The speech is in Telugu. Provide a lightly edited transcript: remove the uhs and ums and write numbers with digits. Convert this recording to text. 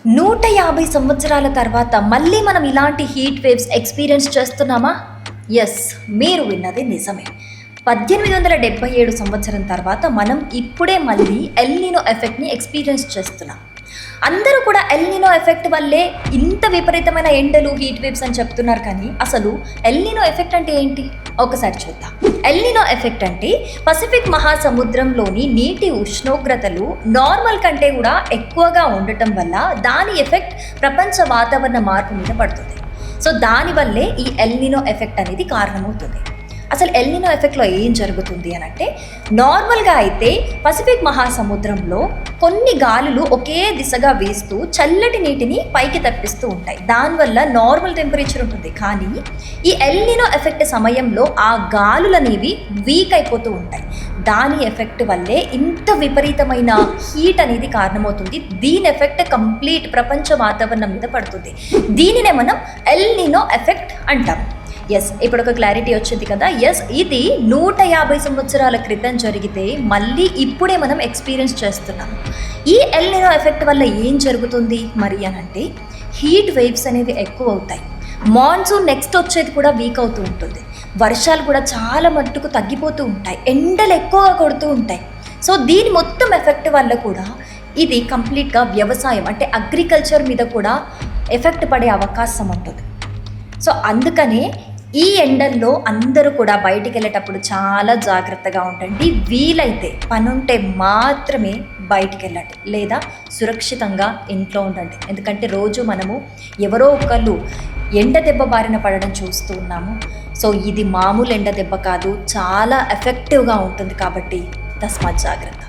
150 సంవత్సరాల తర్వాత మళ్ళీ మనం ఇలాంటి హీట్ వేవ్స్ ఎక్స్పీరియన్స్ చేస్తున్నామా? ఎస్, మీరు విన్నది నిజమే. 1877 సంవత్సరం తర్వాత మనం ఇప్పుడే మళ్ళీ ఎల్ నినో ఎఫెక్ట్ని ఎక్స్పీరియన్స్ చేస్తున్నాం. అందరూ కూడా ఎల్ నినో ఎఫెక్ట్ వల్లే ఇంత విపరీతమైన ఎండలు, హీట్ వేవ్స్ అని చెప్తున్నారు. కానీ అసలు ఎల్ నినో ఎఫెక్ట్ అంటే ఏంటి ఒకసారి చూద్దాం. ఎల్ నినో ఎఫెక్ట్ అంటే పసిఫిక్ మహాసముద్రంలోని నీటి ఉష్ణోగ్రతలు నార్మల్ కంటే కూడా ఎక్కువగా ఉండటం వల్ల దాని ఎఫెక్ట్ ప్రపంచ వాతావరణ మార్పు మీద పడుతుంది. సో దానివల్లే ఈ ఎల్ నినో ఎఫెక్ట్ అనేది కారణమవుతుంది. అసలు ఎల్ నినో ఎఫెక్ట్లో ఏం జరుగుతుంది అని అంటే, నార్మల్గా అయితే పసిఫిక్ మహాసముద్రంలో కొన్ని గాలులు ఒకే దిశగా వేస్తూ చల్లటి నీటిని పైకి తప్పిస్తూ ఉంటాయి. దానివల్ల నార్మల్ టెంపరేచర్ ఉంటుంది. కానీ ఈ ఎల్ నినో ఎఫెక్ట్ సమయంలో ఆ గాలులు అనేవి వీక్ అయిపోతూ ఉంటాయి. దాని ఎఫెక్ట్ వల్లే ఇంత విపరీతమైన హీట్ అనేది కారణమవుతుంది. దీని ఎఫెక్ట్ కంప్లీట్ ప్రపంచ వాతావరణం మీద పడుతుంది. దీనినే మనం ఎల్ నినో ఎఫెక్ట్ అంటాం. ఎస్, ఇప్పుడు ఒక క్లారిటీ వచ్చింది కదా. ఎస్, ఇది 150 సంవత్సరాల క్రితం జరిగితే మళ్ళీ ఇప్పుడే మనం ఎక్స్పీరియన్స్ చేస్తున్నాం. ఈ ఎల్ నినో ఎఫెక్ట్ వల్ల ఏం జరుగుతుంది మరి అని అంటే, హీట్ వేవ్స్ అనేవి ఎక్కువ అవుతాయి. మాన్సూన్ నెక్స్ట్ వచ్చేది కూడా వీక్ అవుతూ ఉంటుంది. వర్షాలు కూడా చాలా మట్టుకు తగ్గిపోతూ ఉంటాయి. ఎండలు ఎక్కువగా కొడుతూ ఉంటాయి. సో దీని మొత్తం ఎఫెక్ట్ వల్ల కూడా ఇది కంప్లీట్గా వ్యవసాయం అంటే అగ్రికల్చర్ మీద కూడా ఎఫెక్ట్ పడే అవకాశం ఉంటుంది. సో అందుకనే ఈ ఎండల్లో అందరూ కూడా బయటికి వెళ్ళేటప్పుడు చాలా జాగ్రత్తగా ఉండండి. వీలైతే పనుంటే మాత్రమే బయటికి వెళ్ళండి, లేదా సురక్షితంగా ఇంట్లో ఉండండి. ఎందుకంటే రోజు మనము ఎవరో ఒకళ్ళు ఎండ దెబ్బ బారిన పడడం చూస్తూ ఉన్నాము. సో ఇది మామూలు ఎండ దెబ్బ కాదు, చాలా ఎఫెక్టివ్గా ఉంటుంది. కాబట్టి తస్మాత్ జాగ్రత్త.